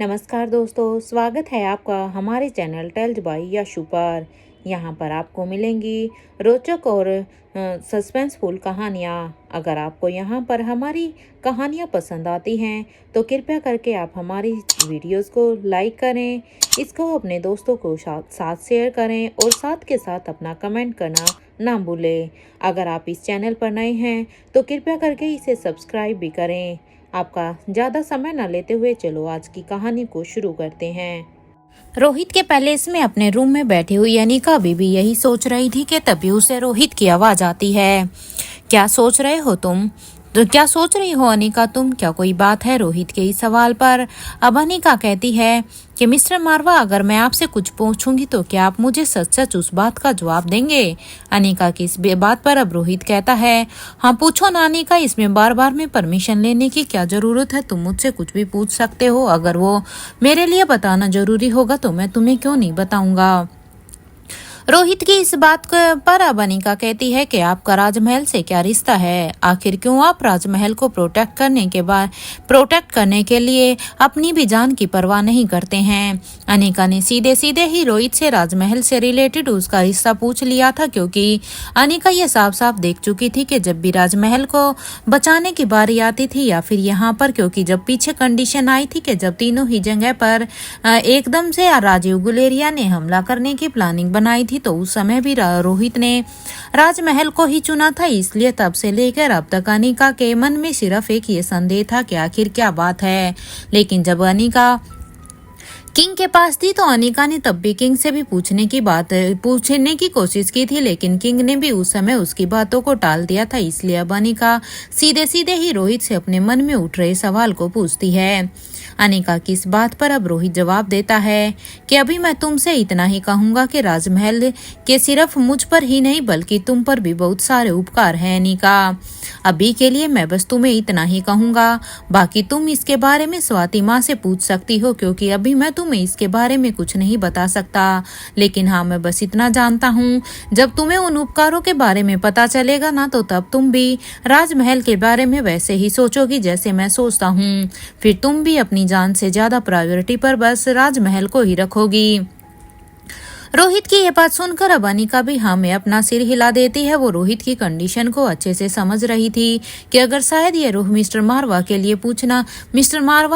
नमस्कार दोस्तों, स्वागत है आपका हमारे चैनल टेल्स बाय यशु पर। यहाँ पर आपको मिलेंगी रोचक और सस्पेंसफुल कहानियाँ। अगर आपको यहाँ पर हमारी कहानियाँ पसंद आती हैं तो कृपया करके आप हमारी वीडियोस को लाइक करें, इसको अपने दोस्तों को साथ शेयर करें और साथ के साथ अपना कमेंट करना ना भूलें। अगर आप इस चैनल पर नए हैं तो कृपया करके इसे सब्सक्राइब भी करें। आपका ज़्यादा समय न लेते हुए चलो आज की कहानी को शुरू करते हैं। रोहित के पैलेस में अपने रूम में बैठी हुई अनिका बीबी यही सोच रही थी कि तभी उसे रोहित की आवाज़ आती है। क्या सोच रहे हो तुम? तो क्या सोच रही हो अनिका तुम? क्या कोई बात है? रोहित के इस सवाल पर अब अनिका कहती है कि मिस्टर मारवा, अगर मैं आपसे कुछ पूछूंगी तो क्या आप मुझे सच सच उस बात का जवाब देंगे? अनिका की इस बात पर अब रोहित कहता है, हाँ पूछो ना अनिका, इसमें बार बार में परमिशन लेने की क्या जरूरत है? तुम मुझसे कुछ भी पूछ सकते हो। अगर वो मेरे लिए बताना जरूरी होगा तो मैं तुम्हें क्यों नहीं बताऊंगा। रोहित की इस बात पर अब अनिका कहती है कि आपका राजमहल से क्या रिश्ता है? आखिर क्यों आप राजमहल को प्रोटेक्ट करने के लिए अपनी भी जान की परवाह नहीं करते हैं? अनिका ने सीधे सीधे ही रोहित से राजमहल से रिलेटेड उसका रिश्ता पूछ लिया था, क्योंकि अनिका ये साफ साफ देख चुकी थी कि जब भी राजमहल को बचाने की बारी आती थी या फिर यहाँ पर, क्योंकि जब पीछे कंडीशन आई थी कि जब तीनों ही जगह पर एकदम से राजीव गुलेरिया ने हमला करने की प्लानिंग बनाई थी तो उस समय भी रोहित ने राजमहल को ही चुना था। इसलिए तब से लेकर अब तक अनिका के मन में सिर्फ एक ये संदेह था कि आखिर क्या बात है। लेकिन जब अनिका किंग के पास थी तो अनिका ने तब भी किंग से भी पूछने की कोशिश की थी, लेकिन किंग ने भी उस समय उसकी बातों को टाल दिया था। इसलिए अब अनिका सीधे सीधे ही रोहित से अपने मन में उठ रहे सवाल को पूछती है। अनिका की इस बात पर अब रोहित जवाब देता है कि अभी मैं तुमसे इतना ही कहूंगा कि राजमहल के सिर्फ मुझ पर ही नहीं बल्कि तुम पर भी बहुत सारे उपकार हैं अनिका। अभी के लिए मैं बस तुम्हें इतना ही कहूंगा, बाकी तुम इसके बारे में स्वाति माँ से पूछ सकती हो, क्योंकि अभी मैं तुम्हें इसके बारे में कुछ नहीं बता सकता। लेकिन हाँ, मैं बस इतना जानता हूँ, जब तुम्हें उन उपकारों के बारे में पता चलेगा ना तो तब तुम भी राजमहल के बारे में वैसे ही सोचोगी जैसे मैं सोचता हूँ। फिर तुम भी अपनी जान से ज्यादा प्रायोरिटी पर बस राजमहल को ही रखोगी। रोहित की ये बात सुनकर अब अनिका भी हाँ में अपना सिर हिला देती है। वो रोहित की कंडीशन को अच्छे से समझ रही थी कि अगर शायद ये मिस्टर मारवा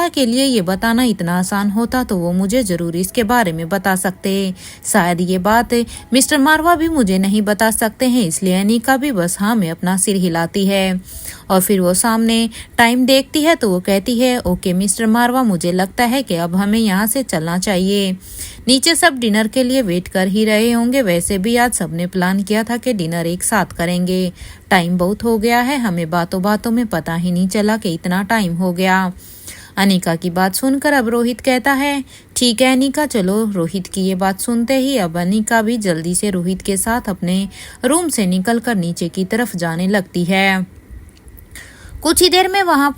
के लिए ये बताना इतना आसान होता तो वो मुझे जरूर इसके बारे में बता सकते। शायद ये बात मिस्टर मारवा भी मुझे नहीं बता सकते हैं। इसलिए अनिका भी बस हाँ में अपना सिर हिलाती है और फिर वो सामने टाइम देखती है तो वो कहती है, ओके मिस्टर मारवा, मुझे लगता है कि अब हमें यहाँ से चलना चाहिए। नीचे सब डिनर के लिए वेट कर ही रहे होंगे। वैसे भी आज सबने प्लान किया था कि डिनर एक साथ करेंगे। टाइम बहुत हो गया है, हमें बातों बातों में पता ही नहीं चला कि इतना टाइम हो गया। अनिका की बात सुनकर अब रोहित कहता है, ठीक है अनिका चलो। रोहित की ये बात सुनते ही अब अनिका भी जल्दी से रोहित के साथ अपने रूम से निकलकर नीचे की तरफ जाने लगती है। कुछ ही देर में वहां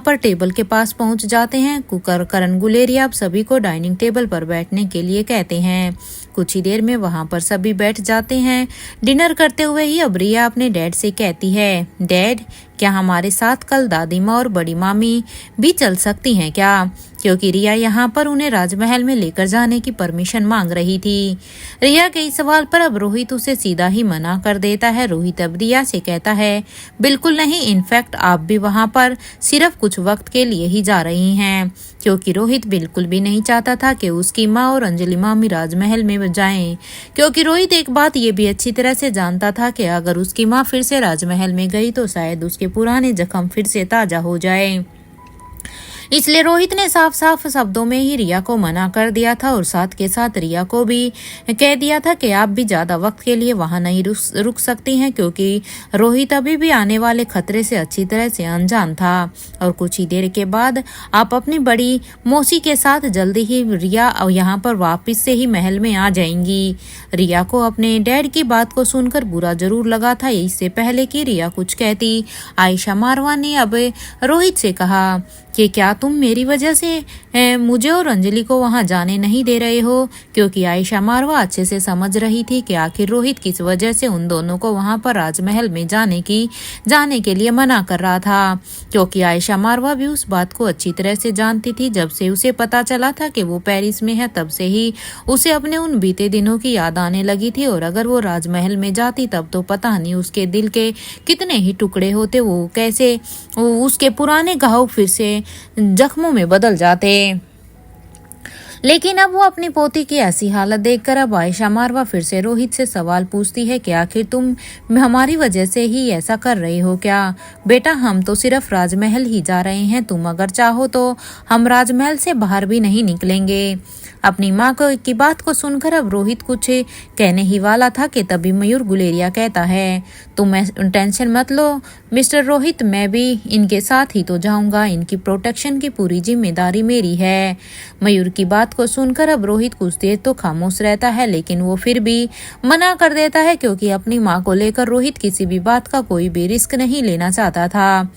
पर टेबल के पास पहुंच जाते हैं। करण गुलेरिया अब सभी को डाइनिंग टेबल पर बैठने के लिए कहते हैं। कुछ ही देर में वहां पर सभी बैठ जाते हैं। डिनर करते हुए ही अब रिया अपने डैड से कहती है, डैड क्या हमारे साथ कल दादी माँ और बड़ी मामी भी चल सकती हैं क्या? क्योंकि रिया यहाँ पर उन्हें राजमहल में लेकर जाने की परमिशन मांग रही थी। रिया के इस सवाल पर अब रोहित उसे सीधा ही मना कर देता है। रोहित अब रिया से कहता है, बिल्कुल नहीं, इनफैक्ट आप भी वहाँ पर सिर्फ कुछ वक्त के लिए ही जा रही हैं। क्योंकि रोहित बिल्कुल भी नहीं चाहता था कि उसकी माँ और अंजलि मामी राजमहल में जाएं। क्योंकि रोहित एक बात ये भी अच्छी तरह से जानता था कि अगर उसकी माँ फिर से राजमहल में गई तो शायद उसके पुराने जख्म फिर से ताजा हो जाए। इसलिए रोहित ने साफ साफ शब्दों में ही रिया को मना कर दिया था और साथ के साथ रिया को भी कह दिया था कि आप भी ज्यादा वक्त के लिए वहां नहीं रुक सकती हैं, क्योंकि रोहित अभी भी आने वाले खतरे से अच्छी तरह से अनजान था। और कुछ ही देर के बाद आप अपनी बड़ी मौसी के साथ जल्दी ही रिया यहाँ पर वापिस से ही महल में आ जाएंगी। रिया को अपने डैड की बात को सुनकर बुरा जरूर लगा था। इससे पहले कि रिया कुछ कहती, आयशा मारवा ने अब रोहित से कहा कि क्या तुम मेरी वजह से मुझे और अंजलि को वहां जाने नहीं दे रहे हो, क्योंकि आयशा मारवा अच्छे से समझ रही थी कि आखिर रोहित किस वजह से उन दोनों को वहां पर राजमहल में जाने के लिए मना कर रहा था। क्योंकि आयशा मारवा भी उस बात को अच्छी तरह से जानती थी। जब से उसे पता चला था कि वो पेरिस में है, तब से ही उसे अपने उन बीते दिनों की याद आने लगी थी। और अगर वो राजमहल में जाती तब तो पता नहीं उसके दिल के कितने ही टुकड़े होते, वो कैसे उसके पुराने घाव फिर से जख्मों में बदल जाते। लेकिन अब वो अपनी पोती की ऐसी हालत देखकर अब आयशा मारवा फिर से रोहित से सवाल पूछती है कि आखिर तुम हमारी वजह से ही ऐसा कर रहे हो क्या? बेटा, हम तो सिर्फ राजमहल ही जा रहे हैं, तुम अगर चाहो तो हम राजमहल से बाहर भी नहीं निकलेंगे। अपनी माँ की बात को सुनकर अब रोहित कुछ कहने ही वाला था कि तभी मयूर गुलेरिया कहता है, तुम टेंशन मत लो मिस्टर रोहित, मैं भी इनके साथ ही तो जाऊंगा, इनकी प्रोटेक्शन की पूरी जिम्मेदारी मेरी है। मयूर की बात को सुनकर अब रोहित कुछ देर तो खामोश रहता है, लेकिन वो फिर भी मना कर देता है, क्योंकि अपनी माँ को लेकर रोहित किसी भी बात का कोई भी रिस्क नहीं लेना चाहता था।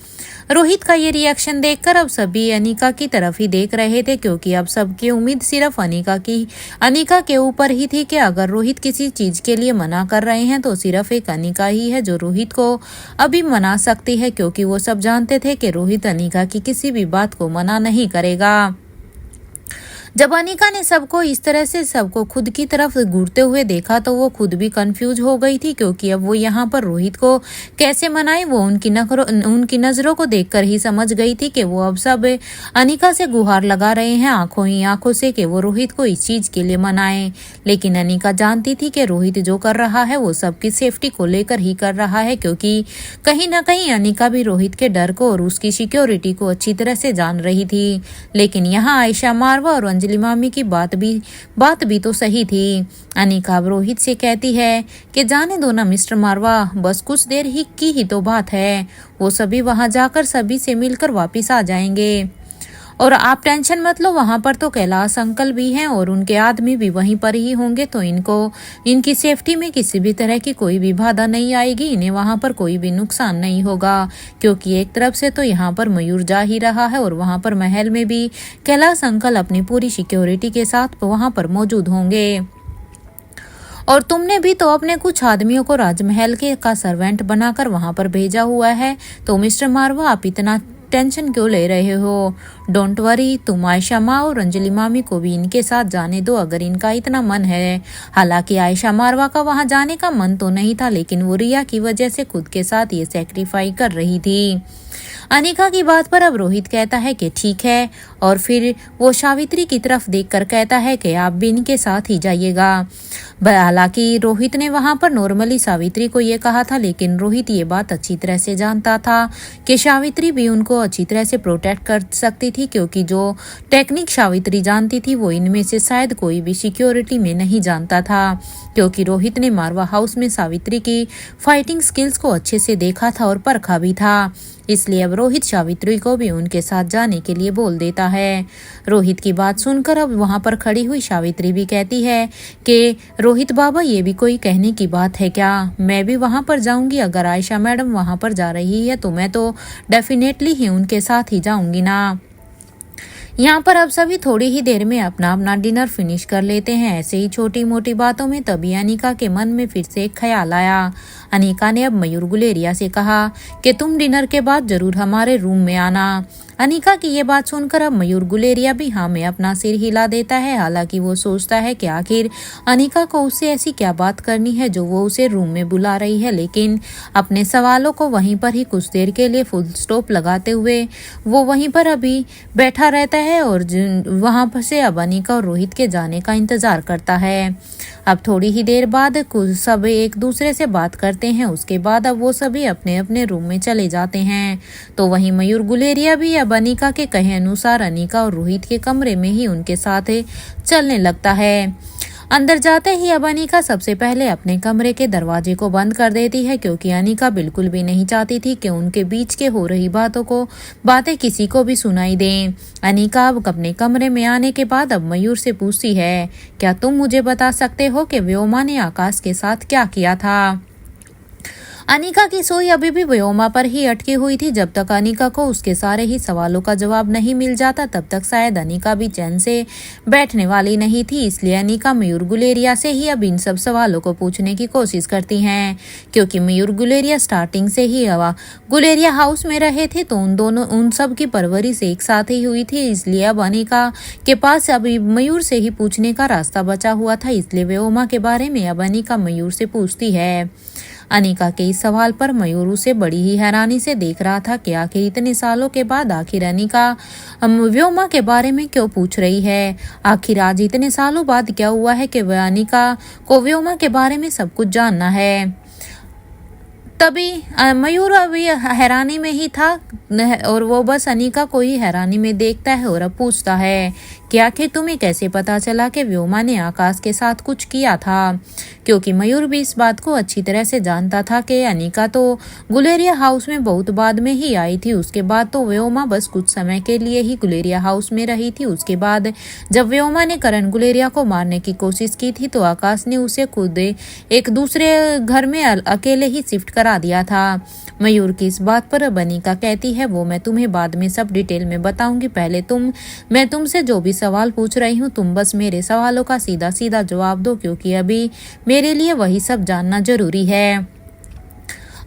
रोहित का ये रिएक्शन देखकर अब सभी अनिका की तरफ ही देख रहे थे, क्योंकि अब सबकी उम्मीद सिर्फ अनिका के ऊपर ही थी कि अगर रोहित किसी चीज के लिए मना कर रहे हैं तो सिर्फ एक अनिका ही है जो रोहित को अभी मना सकती है, क्योंकि वो सब जानते थे कि रोहित अनिका की किसी भी बात को मना नहीं करेगा। जब अनिका ने सबको इस तरह से सबको खुद की तरफ घूरते हुए देखा तो वो खुद भी कंफ्यूज हो गई थी, क्योंकि अब वो यहाँ पर रोहित को कैसे मनाए। वो उनकी नजरों को देखकर ही समझ गई थी कि वो अब सब अनिका से गुहार लगा रहे हैं आंखों ही आंखों से कि वो रोहित को इस चीज के लिए मनाए। लेकिन अनिका जानती थी कि रोहित जो कर रहा है वो सबकी सेफ्टी को लेकर ही कर रहा है, क्योंकि कहीं ना कहीं अनिका भी रोहित के डर को और उसकी सिक्योरिटी को अच्छी तरह से जान रही थी। लेकिन यहाँ आयशा मारवा और अंजलि मामी की बात भी तो सही थी। अनिका अब रोहित से कहती है कि जाने दो ना मिस्टर मारवा, बस कुछ देर ही तो बात है, वो सभी वहां जाकर सभी से मिलकर वापिस आ जाएंगे और आप टेंशन मत लो, वहां पर तो कैलाश अंकल भी हैं और उनके आदमी भी वहीं पर ही होंगे, तो इनकी सेफ्टी में किसी भी तरह की कोई भी बाधा नहीं आएगी, इन्हें वहां पर कोई भी नुकसान नहीं होगा। क्योंकि एक तरफ से तो यहाँ पर मयूर जा ही रहा है और वहां पर महल में भी कैलाश अंकल अपनी पूरी सिक्योरिटी के साथ वहां पर मौजूद होंगे। और तुमने भी तो अपने कुछ आदमियों को राजमहल का सर्वेंट बनाकर वहां पर भेजा हुआ है, तो मिस्टर मारवा आप इतना टेंशन क्यों ले रहे हो? डोंट वरी, तुम आयशा माँ और अंजलि मामी को भी इनके साथ जाने दो अगर इनका इतना मन है। हालांकि आयशा मारवा का वहां जाने का मन तो नहीं था, लेकिन वो रिया की वजह से खुद के साथ ये सेक्रीफाई कर रही थी। अनिका की बात पर अब रोहित कहता है कि ठीक है, और फिर वो सावित्री की तरफ देखकर कहता है कि आप भी इनके साथ ही जाइएगा। हालांकि रोहित ने वहां पर नॉर्मली सावित्री को ये कहा था, लेकिन रोहित ये बात अच्छी तरह से जानता था कि सावित्री भी उनको अच्छी तरह से प्रोटेक्ट कर सकती थी, क्योंकि जो टेक्निक सावित्री जानती थी वो इनमें से शायद कोई भी सिक्योरिटी में नहीं जानता था, क्योंकि रोहित ने मारवा हाउस में सावित्री की फाइटिंग स्किल्स को अच्छे से देखा था और परखा भी था। इसलिए अब रोहित सावित्री को भी उनके साथ जाने के लिए बोल देता है। रोहित की बात सुनकर अब वहां पर खड़ी हुई सावित्री भी कहती है कि रोहित बाबा, ये भी कोई कहने की बात है क्या? मैं भी वहां पर जाऊंगी, अगर आयशा मैडम वहां पर जा रही है तो मैं तो डेफिनेटली ही उनके साथ ही जाऊंगी ना। यहाँ पर अब सभी थोड़ी ही देर में अपना अपना डिनर फिनिश कर लेते हैं। ऐसे ही छोटी मोटी बातों में तभी अनिका के मन में फिर से एक ख्याल आया। अनिका ने अब मयूर गुलेरिया से कहा कि तुम डिनर के बाद जरूर हमारे रूम में आना। अनिका की ये बात सुनकर अब मयूर गुलेरिया भी हाँ में अपना सिर हिला देता है। हालांकि वो सोचता है कि आखिर अनिका को उससे ऐसी क्या बात करनी है जो वो उसे रूम में बुला रही है, लेकिन अपने सवालों को वहीं पर ही कुछ देर के लिए फुल स्टॉप लगाते हुए वो वहीं पर अभी बैठा रहता है और वहां पर से अब अनिका और रोहित के जाने का इंतजार करता है। अब थोड़ी ही देर बाद कुछ सब एक दूसरे से बात करते हैं, उसके बाद अब वो सभी अपने अपने रूम में चले जाते हैं। तो वहीं मयूर गुलेरिया भी अब अनिका के कहे अनुसार अनिका और रोहित के कमरे में ही उनके साथ चलने लगता है। अंदर जाते ही अब अनिका सबसे पहले अपने कमरे के दरवाजे को बंद कर देती है, क्योंकि अनिका बिल्कुल भी नहीं चाहती थी कि उनके बीच के हो रही बातें किसी को भी सुनाई दें। अनिका अब अपने कमरे में आने के बाद अब मयूर से पूछती है, क्या तुम मुझे बता सकते हो कि व्योमा ने आकाश के साथ क्या किया था? अनिका की सोई अभी भी व्योमा पर ही अटकी हुई थी। जब तक अनिका को उसके सारे ही सवालों का जवाब नहीं मिल जाता तब तक शायद अनिका भी चैन से बैठने वाली नहीं थी। इसलिए अनिका मयूर गुलेरिया से ही अब इन सब सवालों को पूछने की कोशिश करती हैं, क्योंकि मयूर गुलेरिया स्टार्टिंग से ही गुलेरिया हाउस में रहे थे, तो उन सब की परवरिश एक साथ ही हुई थी। इसलिए अब अनिका के पास अभी मयूर से ही पूछने का रास्ता बचा हुआ था। इसलिए व्योमा के बारे में अब अनिका मयूर से पूछती है। अनिका के इस सवाल पर मयूर उसे बड़ी ही हैरानी से देख रहा था कि आखिर इतने सालों के बाद आखिर अनिका व्योमा के बारे में क्यों पूछ रही है। आखिर आज इतने सालों बाद क्या हुआ है कि वह अनिका को व्योमा के बारे में सब कुछ जानना है। तभी मयूर अभी हैरानी में ही था और वो बस अनिका को ही हैरानी में देखता है और अब पूछता है कि आखिर तुम्हें कैसे पता चला कि व्योमा ने आकाश के साथ कुछ किया था, क्योंकि मयूर भी इस बात को अच्छी तरह से जानता था कि अनिका तो गुलेरिया हाउस में बहुत बाद में ही आई थी। उसके बाद तो व्योमा बस कुछ समय के लिए ही गुलेरिया हाउस में रही थी। उसके बाद जब व्योमा ने करण गुलेरिया को मारने की कोशिश की थी तो आकाश ने उसे खुद एक दूसरे घर में अकेले ही शिफ्ट करा दिया था। मयूर की इस बात पर अनिका कहती है वो मैं तुम्हें बाद में सब डिटेल में बताऊंगी, पहले मैं तुमसे जो भी सवाल पूछ रही हूँ तुम बस मेरे सवालों का सीधा सीधा जवाब दो, क्योंकि अभी मेरे लिए वही सब जानना जरूरी है।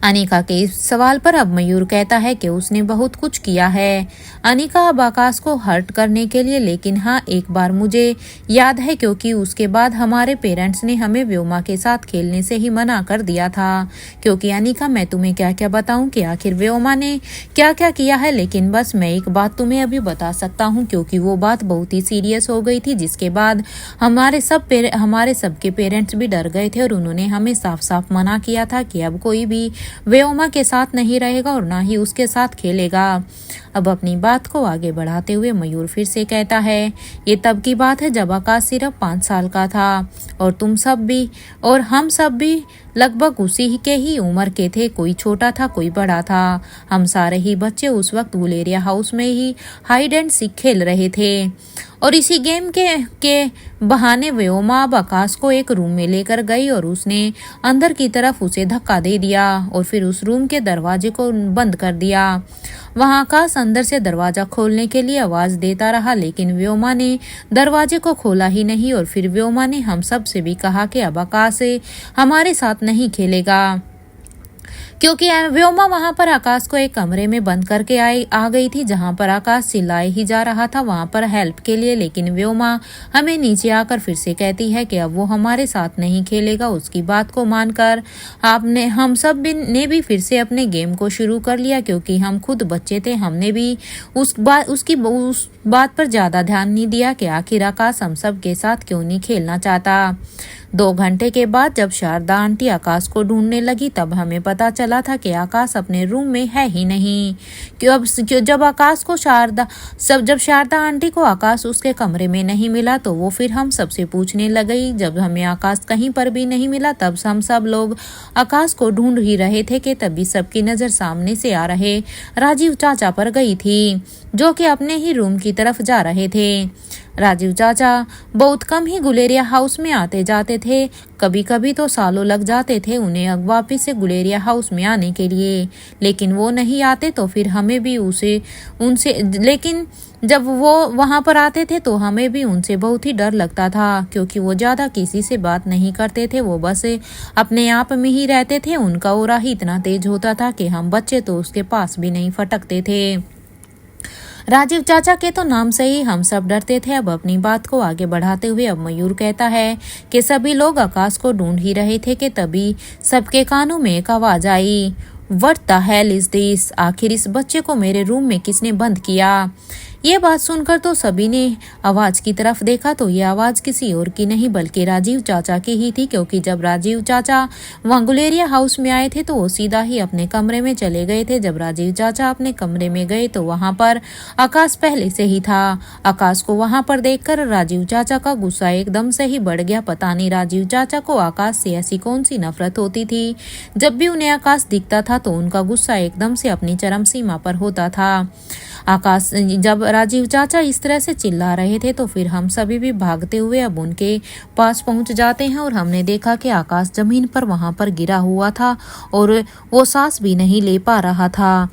अनिका के इस सवाल पर अब मयूर कहता है कि उसने बहुत कुछ किया है अनिका अब आकाश को हर्ट करने के लिए, लेकिन हाँ एक बार मुझे याद है, क्योंकि उसके बाद हमारे पेरेंट्स ने हमें व्योमा के साथ खेलने से ही मना कर दिया था। क्योंकि अनिका मैं तुम्हें क्या क्या बताऊं कि आखिर व्योमा ने क्या क्या किया है, लेकिन बस मैं एक बात तुम्हें अभी बता सकता हूँ, क्योंकि वो बात बहुत ही सीरियस हो गई थी, जिसके बाद हमारे सबके पेरेंट्स भी डर गए थे और उन्होंने हमें साफ साफ मना किया था कि अब कोई भी व्योमा के साथ नहीं रहेगा और ना ही उसके साथ खेलेगा। अब अपनी बात को आगे बढ़ाते हुए मयूर फिर से कहता है ये तब की बात है जब आकाश सिर्फ 5 साल का था और तुम सब भी और हम सब भी लगभग उसी के ही उम्र के थे। कोई छोटा था कोई बड़ा था, हम सारे ही बच्चे उस वक्त गुलेरिया हाउस में ही हाइड एंड सीक खेल रहे थे और इसी गेम के बहाने व्योमा अब आकाश को एक रूम में लेकर गई और उसने अंदर की तरफ उसे धक्का दे दिया और फिर उस रूम के दरवाजे को बंद कर दिया। वहां आकाश अंदर से दरवाजा खोलने के लिए आवाज देता रहा, लेकिन व्योमा ने दरवाजे को खोला ही नहीं और फिर व्योमा ने हम सब से भी कहा कि अब आकाश हमारे साथ नहीं खेलेगा, क्योंकि व्योमा वहां पर आकाश को एक कमरे में बंद करके आ गई थी जहां पर आकाश चिल्लाए ही जा रहा था वहां पर हेल्प के लिए। लेकिन व्योमा हमें नीचे आकर फिर से कहती है कि अब वो हमारे साथ नहीं खेलेगा। उसकी बात को मानकर हम सब ने भी फिर से अपने गेम को शुरू कर लिया, क्योंकि हम खुद बच्चे थे। हमने भी उस बात पर ज्यादा ध्यान नहीं दिया कि आखिर आकाश हम सब के साथ क्यों नहीं खेलना चाहता। 2 घंटे के बाद जब शारदा आंटी आकाश को ढूंढने लगी तब हमें पता चला था कि आकाश अपने रूम में है ही नहीं। जब शारदा आंटी को आकाश उसके कमरे में नहीं मिला तो वो फिर हम सबसे पूछने लगी। जब हमें आकाश कहीं पर भी नहीं मिला तब हम सब लोग आकाश को ढूंढ ही रहे थे कि तभी सबकी नजर सामने से आ रहे राजीव चाचा पर गई थी, जो कि अपने ही रूम की तरफ जा रहे थे। राजीव चाचा बहुत कम ही गुलेरिया हाउस में आते जाते थे, कभी कभी तो सालों लग जाते थे उन्हें वापिस से गुलेरिया हाउस में आने के लिए, लेकिन वो नहीं आते तो फिर हमें भी लेकिन जब वो वहां पर आते थे तो हमें भी उनसे बहुत ही डर लगता था, क्योंकि वो ज्यादा किसी से बात नहीं करते थे। वो बस अपने आप में ही रहते थे। उनका ऑरा ही इतना तेज होता था कि हम बच्चे तो उसके पास भी नहीं फटकते थे। राजीव चाचा के तो नाम से ही हम सब डरते थे। अब अपनी बात को आगे बढ़ाते हुए अब मयूर कहता है कि सभी लोग आकाश को ढूंढ ही रहे थे कि तभी सबके कानों में एक आवाज आई, what the hell is this? आखिर इस बच्चे को मेरे रूम में किसने बंद किया? ये बात सुनकर तो सभी ने आवाज की तरफ देखा तो ये आवाज किसी और की नहीं बल्कि राजीव चाचा की ही थी, क्योंकि जब राजीव चाचा वहां गुलेरिया हाउस में आए थे तो वो सीधा ही अपने कमरे में चले गए थे। जब राजीव चाचा अपने कमरे में गए तो वहां पर आकाश पहले से ही था। आकाश को वहां पर देखकर राजीव चाचा का गुस्सा एकदम से ही बढ़ गया। पता नहीं राजीव चाचा को आकाश से ऐसी कौन सी नफरत होती थी, जब भी उन्हें आकाश दिखता था तो उनका गुस्सा एकदम से अपनी चरम सीमा पर होता था। जब राजीव चाचा इस तरह से चिल्ला रहे थे तो फिर हम सभी भी भागते हुए अब उनके पास पहुंच जाते हैं और हमने देखा कि आकाश जमीन पर वहां पर गिरा हुआ था और वो सांस भी नहीं ले पा रहा था,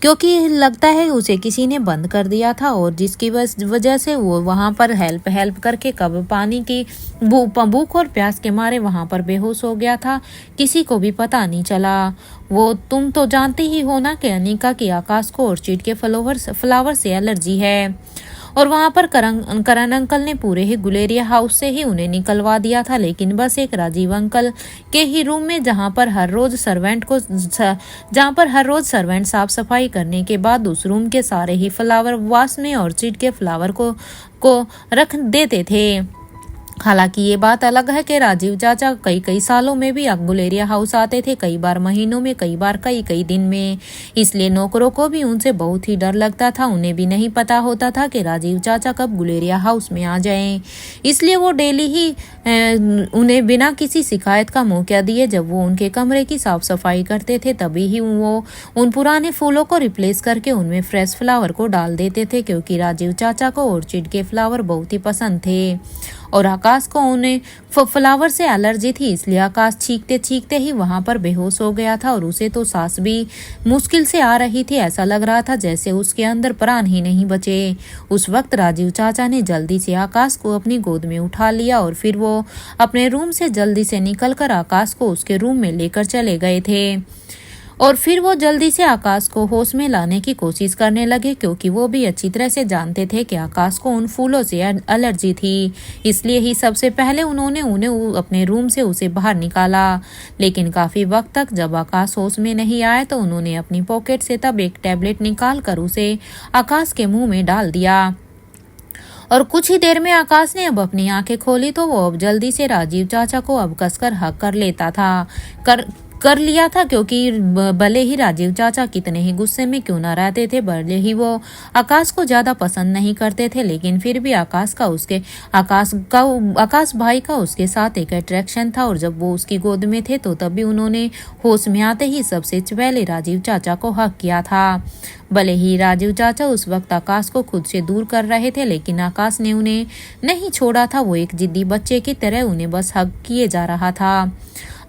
क्योंकि लगता है उसे किसी ने बंद कर दिया था और जिसकी वजह से वो वहां पर हेल्प करके कब पानी की भूख और प्यास के मारे वहां पर बेहोश हो गया था, किसी को भी पता नहीं चला। वो तुम तो जानते ही हो ना कि अनिका की आकाश को ऑर्चिड के फ्लावर से एलर्जी है और वहां पर करण अंकल ने पूरे ही गुलेरिया हाउस से ही उन्हें निकलवा दिया था, लेकिन बस एक राजीव अंकल के ही रूम में जहां पर हर रोज सर्वेंट साफ सफाई करने के बाद उस रूम के सारे ही फ्लावर वास में ऑर्चिड के फ्लावर को रख देते थे। हालांकि ये बात अलग है कि राजीव चाचा कई सालों में भी गुलेरिया हाउस आते थे, कई बार महीनों में, कई बार कई दिन में, इसलिए नौकरों को भी उनसे बहुत ही डर लगता था। उन्हें भी नहीं पता होता था कि राजीव चाचा कब गुलेरिया हाउस में आ जाएं, इसलिए वो डेली ही उन्हें बिना किसी शिकायत का मौका दिए जब वो उनके कमरे की साफ सफाई करते थे तभी ही वो उन पुराने फूलों को रिप्लेस करके उनमें फ्रेश फ्लावर को डाल देते थे, क्योंकि राजीव चाचा को ऑर्चिड के फ्लावर बहुत ही पसंद थे और आकाश को उन्हें फ्लावर से एलर्जी थी, इसलिए आकाश चीखते ही वहां पर बेहोश हो गया था और उसे तो सांस भी मुश्किल से आ रही थी। ऐसा लग रहा था जैसे उसके अंदर प्राण ही नहीं बचे। उस वक्त राजीव चाचा ने जल्दी से आकाश को अपनी गोद में उठा लिया और फिर वो अपने रूम से जल्दी से निकलकर आकाश को उसके रूम में लेकर चले गए थे और फिर वो जल्दी से आकाश को होश में लाने की कोशिश करने लगे, क्योंकि वो भी अच्छी तरह से जानते थे कि आकाश को उन फूलों से एलर्जी थी। इसलिए ही सबसे पहले उन्होंने उन्हें अपने रूम से उसे बाहर निकाला, लेकिन काफी वक्त तक जब आकाश होश में नहीं आया तो उन्होंने अपनी पॉकेट से तब एक टैबलेट निकाल कर उसे आकाश के मुंह में डाल दिया और कुछ ही देर में आकाश ने अब अपनी आंखें खोली तो वो अब जल्दी से राजीव चाचा को अब कसकर हक कर लेता था कर लिया था, क्योंकि भले ही राजीव चाचा कितने ही गुस्से में क्यों ना रहते थे, भले ही वो आकाश को ज्यादा पसंद नहीं करते थे, लेकिन फिर भी आकाश भाई का उसके साथ एक अट्रैक्शन था और जब वो उसकी गोद में थे तो तभी उन्होंने होश में आते ही सबसे पहले राजीव चाचा को हक किया था। भले ही राजीव चाचा उस वक्त आकाश को खुद से दूर कर रहे थे, लेकिन आकाश ने उन्हें नहीं छोड़ा था। वो एक जिद्दी बच्चे की तरह उन्हें बस हक किए जा रहा था।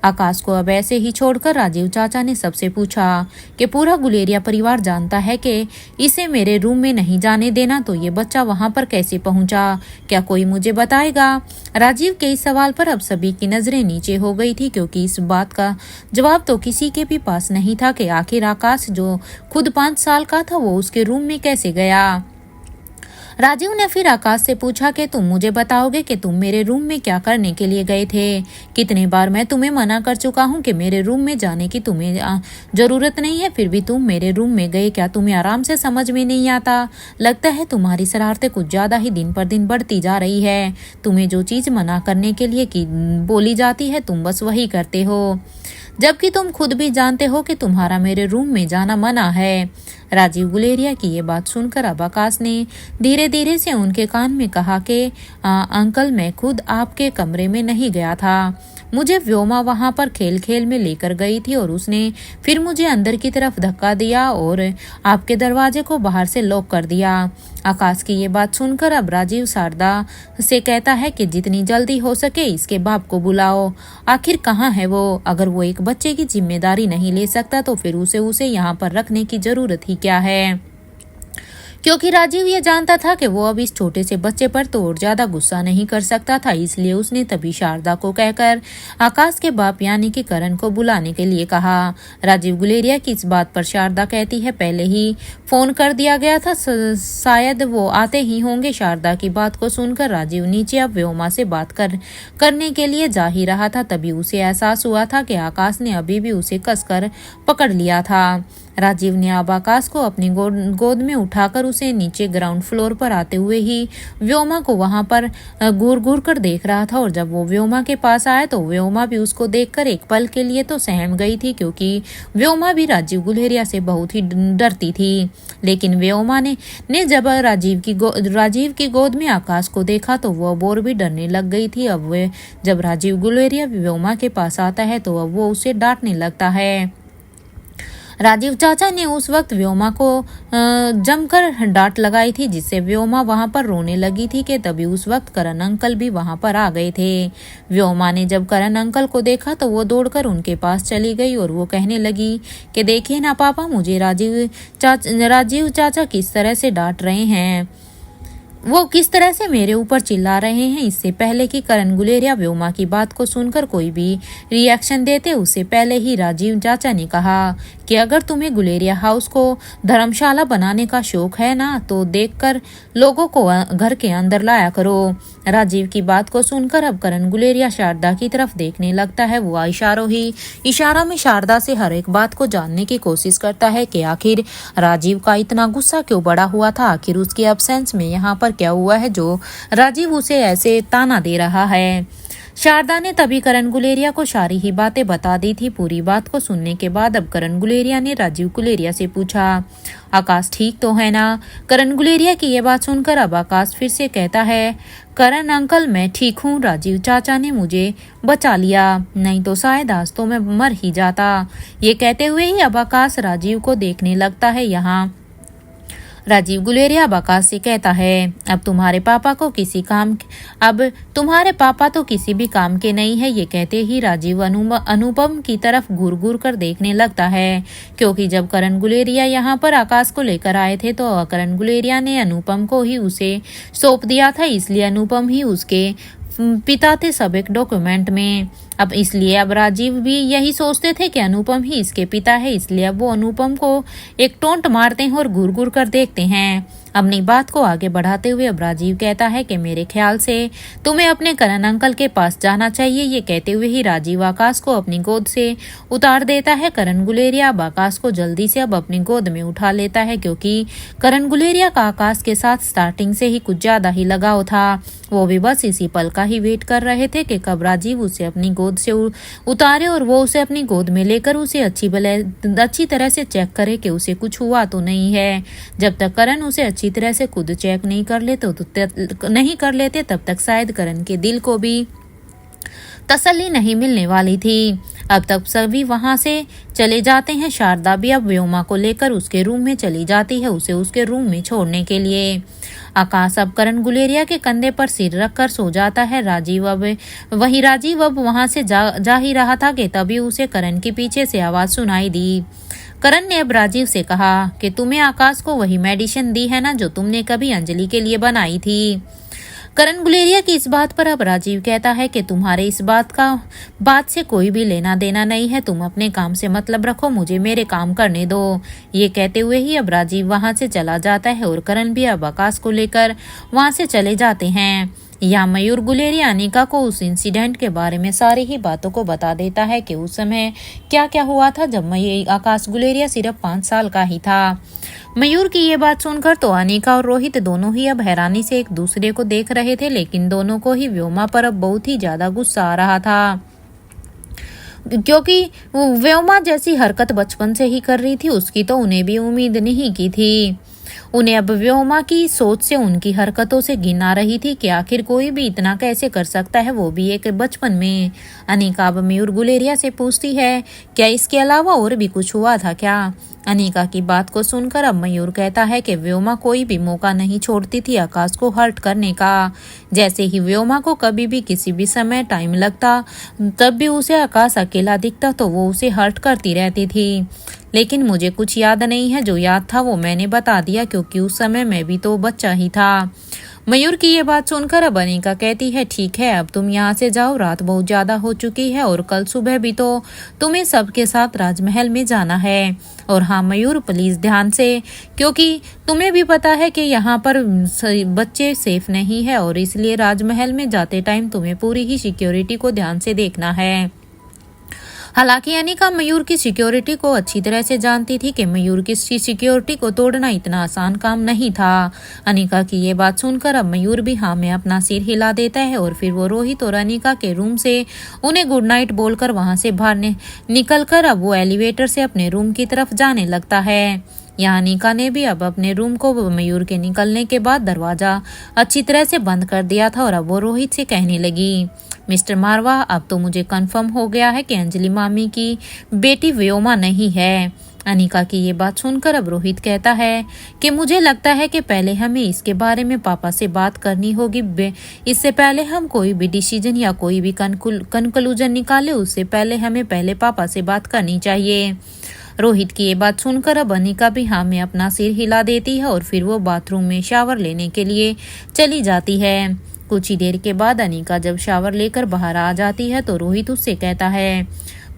आकाश को अब ऐसे ही छोड़कर राजीव चाचा ने सबसे पूछा कि पूरा गुलेरिया परिवार जानता है कि इसे मेरे रूम में नहीं जाने देना, तो ये बच्चा वहां पर कैसे पहुंचा? क्या कोई मुझे बताएगा? राजीव के इस सवाल पर अब सभी की नजरें नीचे हो गई थी, क्योंकि इस बात का जवाब तो किसी के भी पास नहीं था कि आखिर आकाश जो खुद 5 साल का था वो उसके रूम में कैसे गया। राजीव ने फिर आकाश से पूछा कि तुम मुझे बताओगे कि तुम मेरे रूम में क्या करने के लिए गए थे? कितने बार मैं तुम्हें मना कर चुका हूँ कि मेरे रूम में जाने की तुम्हें जरूरत नहीं है, फिर भी तुम मेरे रूम में गए। क्या तुम्हें आराम से समझ में नहीं आता? लगता है तुम्हारी शरारतें कुछ ज्यादा ही दिन पर दिन बढ़ती जा रही है। तुम्हें जो चीज मना करने के लिए बोली जाती है तुम बस वही करते हो, जबकि तुम खुद भी जानते हो कि तुम्हारा मेरे रूम में जाना मना है। राजीव गुलेरिया की ये बात सुनकर अब आकाश ने धीरे धीरे से उनके कान में कहा कि अंकल मैं खुद आपके कमरे में नहीं गया था, मुझे व्योमा वहां पर खेल में लेकर गई थी और उसने फिर मुझे अंदर की तरफ धक्का दिया और आपके दरवाजे को बाहर से लॉक कर दिया। आकाश की ये बात सुनकर अब राजीव शारदा से कहता है कि जितनी जल्दी हो सके इसके बाप को बुलाओ। आखिर कहाँ है वो? अगर वो एक बच्चे की जिम्मेदारी नहीं ले सकता तो फिर उसे यहाँ पर रखने की जरूरत ही क्या है? क्योंकि राजीव ये जानता था कि वो अब इस छोटे से बच्चे पर तो और ज्यादा गुस्सा नहीं कर सकता था, इसलिए उसने तभी शारदा को कहकर आकाश के बाप यानी कि करण को बुलाने के लिए कहा। राजीव गुलेरिया की इस बात पर शारदा कहती है पहले ही फोन कर दिया गया था, शायद वो आते ही होंगे। शारदा की बात को सुनकर राजीव नीचे अब व्योमा से बात करने के लिए जा ही रहा था, तभी उसे एहसास हुआ था कि आकाश ने अभी भी उसे कसकर पकड़ लिया था। राजीव ने अब आकाश को अपनी गोद में उठाकर उसे नीचे ग्राउंड फ्लोर पर आते हुए ही व्योमा को वहां पर घूर कर देख रहा था और जब वो व्योमा के पास आया तो व्योमा भी उसको देखकर एक पल के लिए तो सहम गई थी, क्योंकि व्योमा भी राजीव गुलेरिया से बहुत ही डरती थी। लेकिन व्योमा ने जब राजीव की गोद में आकाश को देखा तो वह और भी डरने लग गई थी। अब जब राजीव गुलेरिया व्योमा के पास आता है तो अब वो उसे डांटने लगता है। राजीव चाचा ने उस वक्त व्योमा को जमकर डांट लगाई थी, जिससे व्योमा वहां पर रोने लगी थी कि तभी उस वक्त करण अंकल भी वहां पर आ गए थे। व्योमा ने जब करण अंकल को देखा तो वो दौड़कर उनके पास चली गई और वो कहने लगी कि देखिए ना पापा, मुझे राजीव चाचा किस तरह से डांट रहे हैं, वो किस तरह से मेरे ऊपर चिल्ला रहे हैं। इससे पहले कि करण गुलेरिया व्योमा की बात को सुनकर कोई भी रिएक्शन देते, उससे पहले ही राजीव चाचा ने कहा कि अगर तुम्हें गुलेरिया हाउस को धर्मशाला बनाने का शौक है ना, तो देखकर लोगों को घर के अंदर लाया करो। राजीव की बात को सुनकर अब करण गुलेरिया शारदा की तरफ देखने लगता है। वो इशारों में शारदा से हर एक बात को जानने की कोशिश करता है कि आखिर राजीव का इतना गुस्सा क्यों बढ़ा हुआ था, आखिर उसके अब्सेंस में यहाँ पर क्या हुआ है जो राजीव उसे ऐसे ताना दे रहा है। शारदा ने तभी करण गुलेरिया को सारी ही बातें बता दी थी। पूरी बात को सुनने के बाद अब करण गुलेरिया ने राजीव गुलेरिया से पूछा, आकाश ठीक तो है ना? करण गुलेरिया की ये बात सुनकर अब आकाश फिर से कहता है, करण अंकल मैं ठीक हूँ, राजीव चाचा ने मुझे बचा लिया, नहीं तो शायद आज तो मैं मर ही जाता। ये कहते हुए ही अब आकाश राजीव को देखने लगता है। यहाँ राजीव गुलेरिया अब आकाश से कहता है, अब तुम्हारे पापा तो किसी भी काम के नहीं है। ये कहते ही राजीव अनुपम की तरफ घूर घूर कर देखने लगता है, क्योंकि जब करण गुलेरिया यहाँ पर आकाश को लेकर आए थे तो करण गुलेरिया ने अनुपम को ही उसे सौंप दिया था, इसलिए अनुपम ही उसके पिता थे सब एक डॉक्यूमेंट में। अब राजीव भी यही सोचते थे कि अनुपम ही इसके पिता है, इसलिए अब वो अनुपम को एक टोंट मारते हैं और घूर घूर कर देखते हैं। अपनी बात को आगे बढ़ाते हुए अब राजीव कहता है कि मेरे ख्याल से तुम्हें अपने करण अंकल के पास जाना चाहिए। ये कहते हुए ही राजीव आकाश को अपनी गोद से उतार देता है। करण गुलेरिया अब आकाश को जल्दी से अब अपनी गोद में उठा लेता है, क्योंकि करण गुलेरिया का आकाश के साथ स्टार्टिंग से ही कुछ ज्यादा ही लगाव था। वो भी बस इसी पल का ही वेट कर रहे थे कि कब राजीव उसे अपनी गोद से उतारे और वो उसे अपनी गोद में लेकर उसे अच्छी तरह से चेक करे कि उसे कुछ हुआ तो नहीं है। जब तक करण उसे अच्छी तरह से खुद चेक नहीं कर लेते तब तक शायद करण के दिल को भी तसल्ली नहीं मिलने वाली थी। अब तक सभी वहां से चले जाते हैं। शारदा भी अब व्योमा को लेकर उसके रूम में चली जाती है, उसे उसके रूम में छोड़ने के लिए। आकाश अब करण गुलेरिया के कंधे पर सिर रखकर सो जाता है। राजीव अब वहां से जा ही रहा था कि तभी उसे करण के पीछे से आवाज सुनाई दी। करण ने अब राजीव से कहा कि तुम्हें आकाश को वही मेडिसिन दी है ना जो तुमने कभी अंजलि के लिए बनाई थी। करण गुलेरिया की इस बात पर अब राजीव कहता है कि तुम्हारे इस बात से कोई भी लेना देना नहीं है, तुम अपने काम से मतलब रखो, मुझे मेरे काम करने दो। ये कहते हुए ही अब राजीव वहां से चला जाता है और करण भी अब आकाश को लेकर वहां से चले जाते हैं। यहाँ मयूर गुलेरिया अनिका को उस इंसिडेंट के बारे में सारी ही बातों को बता देता है कि उस समय क्या क्या हुआ था जब आकाश गुलेरिया सिर्फ 5 साल का ही था। मयूर की ये बात सुनकर तो अनिका और रोहित दोनों ही अब हैरानी से एक दूसरे को देख रहे थे, लेकिन दोनों को ही व्योमा पर अब बहुत ही ज्यादा गुस्सा आ रहा था, क्योंकि व्योमा जैसी हरकत बचपन से ही कर रही थी उसकी तो उन्हें भी उम्मीद नहीं की थी। उन्हें अब व्योमा की सोच से उनकी हरकतों से घिन आ रही थी कि आखिर कोई भी इतना कैसे कर सकता है, वो भी एक बचपन में। अनिका अब मयूर गुलेरिया से पूछती है, क्या इसके अलावा और भी कुछ हुआ था क्या? अनिका की बात को सुनकर अब मयूर कहता है कि व्योमा कोई भी मौका नहीं छोड़ती थी आकाश को हर्ट करने का। जैसे ही व्योमा को कभी भी किसी भी समय टाइम लगता तब भी उसे आकाश अकेला दिखता तो वो उसे हर्ट करती रहती थी। लेकिन मुझे कुछ याद नहीं है, जो याद था वो मैंने बता दिया, क्योंकि उस समय मैं भी तो बच्चा ही था। मयूर की ये बात सुनकर अब अनिका कहती है, ठीक है अब तुम यहाँ से जाओ, रात बहुत ज्यादा हो चुकी है और कल सुबह भी तो तुम्हें सबके साथ राजमहल में जाना है। और हाँ मयूर प्लीज ध्यान से, क्योंकि तुम्हें भी पता है कि यहाँ पर बच्चे सेफ नहीं है और इसलिए राजमहल में जाते टाइम तुम्हें पूरी ही सिक्योरिटी को ध्यान से देखना है। हालांकि अनिका मयूर की सिक्योरिटी को अच्छी तरह से जानती थी कि मयूर की सिक्योरिटी को तोड़ना इतना आसान काम नहीं था। अनिका की ये बात सुनकर अब मयूर भी हाँ में अपना सिर हिला देता है और फिर वो रोहित और अनिका के रूम से उन्हें गुड नाइट बोलकर वहां से बाहर निकलकर अब वो एलिवेटर से अपने रूम की तरफ जाने लगता है। यहाँ अनिका ने भी अब अपने रूम को मयूर के निकलने के बाद दरवाजा अच्छी तरह से बंद कर दिया था और अब वो रोहित से कहने लगी, मिस्टर मारवा अब तो मुझे कंफर्म हो गया है कि अंजलि मामी की बेटी व्योमा नहीं है। अनिका की ये बात सुनकर अब रोहित कहता है कि मुझे लगता है कि पहले हमें इसके बारे में पापा से बात करनी होगी। इससे पहले हम कोई भी डिसीजन या कोई भी कंक्लूजन निकाले, उससे पहले हमें पहले पापा से बात करनी चाहिए। रोहित की ये बात सुनकर अब अनिका भी हाँ में अपना सिर हिला देती है और फिर वो बाथरूम में शावर लेने के लिए चली जाती है। कुछ ही देर के बाद अनिका जब शावर लेकर बाहर आ जाती है तो रोहित उससे कहता है,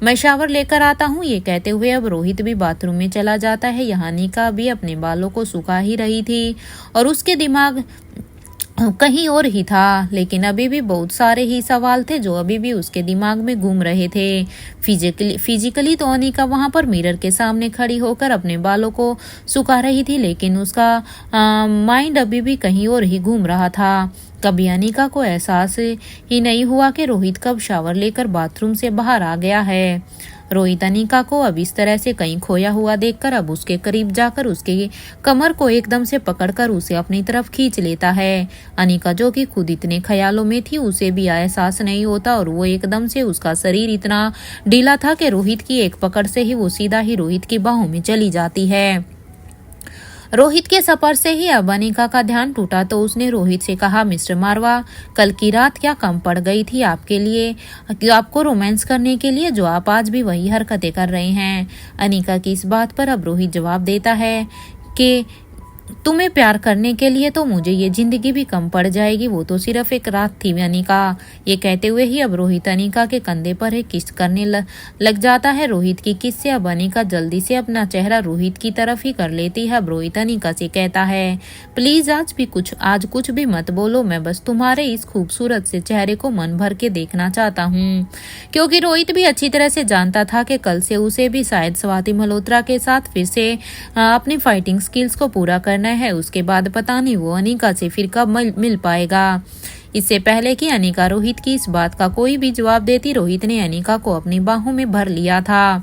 मैं शावर लेकर आता हूँ। ये कहते हुए अब रोहित भी बाथरूम में चला जाता है। यहाँ अनिका भी अपने बालों को सुखा ही रही थी और उसके दिमाग कहीं और ही था, लेकिन अभी भी बहुत सारे ही सवाल थे जो अभी भी उसके दिमाग में घूम रहे थे। फिजिकली तो अनिका वहां पर मिरर के सामने खड़ी होकर अपने बालों को सुखा रही थी, लेकिन उसका माइंड अभी भी कहीं और ही घूम रहा था। कभी अनिका को एहसास ही नहीं हुआ कि रोहित कब शावर लेकर बाथरूम से बाहर आ गया है। रोहित अनिका को अब इस तरह से कहीं खोया हुआ देखकर अब उसके करीब जाकर उसके कमर को एकदम से पकड़कर उसे अपनी तरफ खींच लेता है। अनिका जो कि खुद इतने ख्यालों में थी, उसे भी एहसास नहीं होता और वो एकदम से उसका शरीर इतना ढीला था कि रोहित की एक पकड़ से ही वो सीधा ही रोहित की बाहों में चली जाती है। रोहित के सफर से ही अब अनिका का ध्यान टूटा तो उसने रोहित से कहा, मिस्टर मारवा, कल की रात क्या कम पड़ गई थी आपके लिए, आपको रोमांस करने के लिए, जो आप आज भी वही हरकतें कर रहे हैं। अनिका की इस बात पर अब रोहित जवाब देता है कि तुम्हें प्यार करने के लिए तो मुझे ये जिंदगी भी कम पड़ जाएगी, वो तो सिर्फ एक रात थी अनिका। ये कहते हुए ही अब रोहित अनिका के कंधे पर एक किस करने लग जाता है। रोहित की किस से अब अनिका जल्दी से अपना चेहरा रोहित की तरफ ही कर लेती है। अब रोहित अनिका से कहता है, प्लीज आज कुछ भी मत बोलो, मैं बस तुम्हारे इस खूबसूरत से चेहरे को मन भर के देखना चाहता हूँ। क्योंकि रोहित भी अच्छी तरह से जानता था कि कल से उसे भी शायद स्वाति मल्होत्रा के साथ फिर से अपनी फाइटिंग स्किल्स को पूरा करना है। उसके बाद पता नहीं वो अनिका से फिर कब मिल पाएगा। इससे पहले कि अनिका रोहित की इस बात का कोई भी जवाब देती, रोहित ने अनिका को अपनी बाहों में भर लिया था।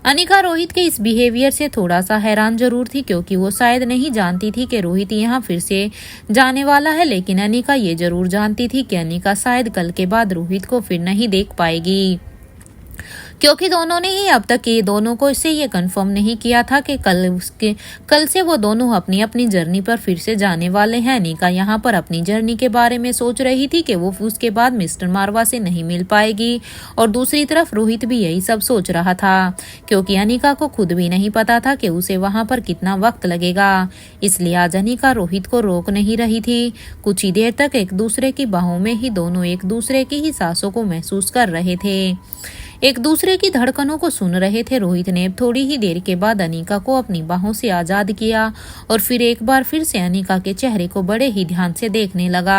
अनिका रोहित के इस बिहेवियर से थोड़ा सा हैरान जरूर थी, क्योंकि वो शायद नहीं जानती थी कि रोहित यहाँ फिर से जाने वाला है, लेकिन अनिका ये जरूर जानती थी कि अनिका शायद कल के बाद रोहित को फिर नहीं देख पाएगी, क्योंकि दोनों ने ही अब तक ये दोनों को इससे ये कंफर्म नहीं किया था कि कल से वो दोनों अपनी अपनी जर्नी पर फिर से जाने वाले हैं। अनिका यहाँ पर अपनी जर्नी के बारे में सोच रही थी कि वो उसके बाद मिस्टर मारवा से नहीं मिल पाएगी, और दूसरी तरफ रोहित भी यही सब सोच रहा था, क्योंकि अनिका को खुद भी नहीं पता था कि उसे वहां पर कितना वक्त लगेगा। इसलिए आज अनिका रोहित को रोक नहीं रही थी। कुछ ही देर तक एक दूसरे की बाहों में ही दोनों एक दूसरे की ही सांसों को महसूस कर रहे थे, एक दूसरे की धड़कनों को सुन रहे थे। रोहित ने थोड़ी ही देर के बाद अनिका को अपनी बाहों से आजाद किया और फिर एक बार फिर से अनिका के चेहरे को बड़े ही ध्यान से देखने लगा।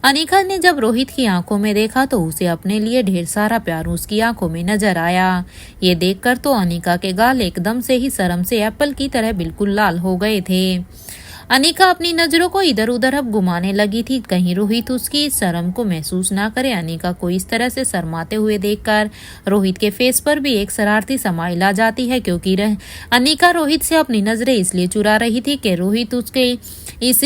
अनिका ने जब रोहित की आंखों में देखा तो उसे अपने लिए ढेर सारा प्यार उसकी आंखों में नजर आया। ये देखकर तो अनिका के गाल एकदम से ही शर्म से एप्पल की तरह बिल्कुल लाल हो गए थे। अनिका अपनी नजरों को इधर उधर अब घुमाने लगी थी, कहीं रोहित उसकी इस शर्म को महसूस ना करे। अनिका को इस तरह से शर्माते हुए देखकर रोहित के फेस पर भी एक शरारती स्माइल आ जाती है, क्योंकि अनिका रोहित से अपनी नजरें इसलिए चुरा रही थी कि रोहित उसके इस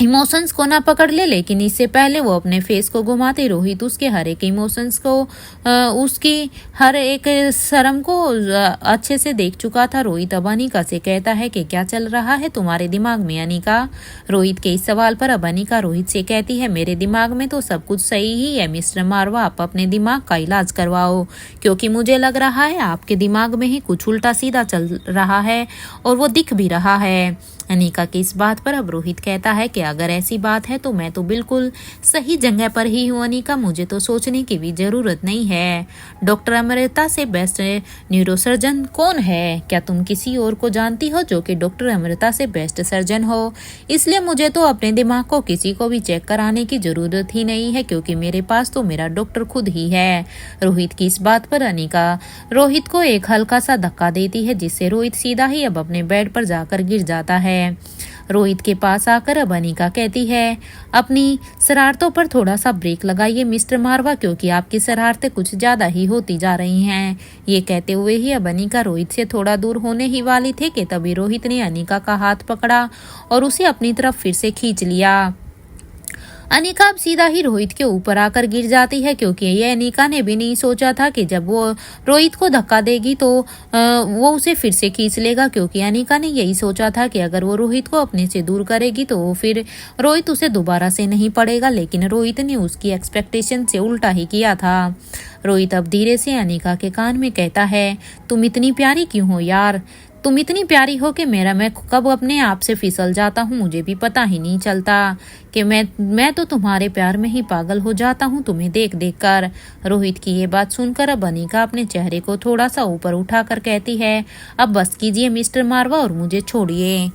इमोशंस को ना पकड़ ले, लेकिन इससे पहले वो अपने फेस को घुमाते रोहित उसके हर एक इमोशंस को उसकी हर एक शर्म को अच्छे से देख चुका था। रोहित अब अनिका से कहता है कि क्या चल रहा है तुम्हारे दिमाग में अनिका। रोहित के इस सवाल पर अब अनिका रोहित से कहती है, मेरे दिमाग में तो सब कुछ सही ही है मिस्टर मारवा, आप अपने दिमाग का इलाज करवाओ, क्योंकि मुझे लग रहा है आपके दिमाग में ही कुछ उल्टा सीधा चल रहा है और वो दिख भी रहा है। अनिका की इस बात पर अब रोहित कहता है कि अगर ऐसी बात है तो मैं तो बिल्कुल सही जगह पर ही हूँ अनिका, मुझे तो सोचने की भी जरूरत नहीं है। डॉक्टर अमृता से बेस्ट न्यूरोसर्जन कौन है? क्या तुम किसी और को जानती हो जो कि डॉक्टर अमृता से बेस्ट सर्जन हो? इसलिए मुझे तो अपने दिमाग को किसी को भी चेक कराने की जरूरत ही नहीं है, क्योंकि मेरे पास तो मेरा डॉक्टर खुद ही है। रोहित की इस बात पर अनिका रोहित को एक हल्का सा धक्का देती है, जिससे रोहित सीधा ही अब अपने बेड पर जाकर गिर जाता है। रोहित के पास आकर अब अनिका कहती है, अपनी शरारतों पर थोड़ा सा ब्रेक लगाइए मिस्टर मारवा, क्योंकि आपकी शरारतें कुछ ज्यादा ही होती जा रही हैं। ये कहते हुए ही अब अनिका रोहित से थोड़ा दूर होने ही वाली थे कि तभी रोहित ने अनिका का हाथ पकड़ा और उसे अपनी तरफ फिर से खींच लिया। अनिका अब सीधा ही रोहित के ऊपर आकर गिर जाती है, क्योंकि ये अनिका ने भी नहीं सोचा था कि जब वो रोहित को धक्का देगी तो वो उसे फिर से खींच लेगा, क्योंकि अनिका ने यही सोचा था कि अगर वो रोहित को अपने से दूर करेगी तो फिर रोहित उसे दोबारा से नहीं पड़ेगा। लेकिन रोहित ने उसकी एक्सपेक्टेशन से उल्टा ही किया था। रोहित अब धीरे से अनिका के कान में कहता है, तुम इतनी प्यारी क्यों हो यार, तुम इतनी प्यारी हो कि मैं कब अपने आप से फिसल जाता हूँ मुझे भी पता ही नहीं चलता कि मैं तो तुम्हारे प्यार में ही पागल हो जाता हूँ तुम्हें देख देख कर। रोहित की ये बात सुनकर अब अनिका अपने चेहरे को थोड़ा सा ऊपर उठाकर कहती है, अब बस कीजिए मिस्टर मारवा और मुझे छोड़िए।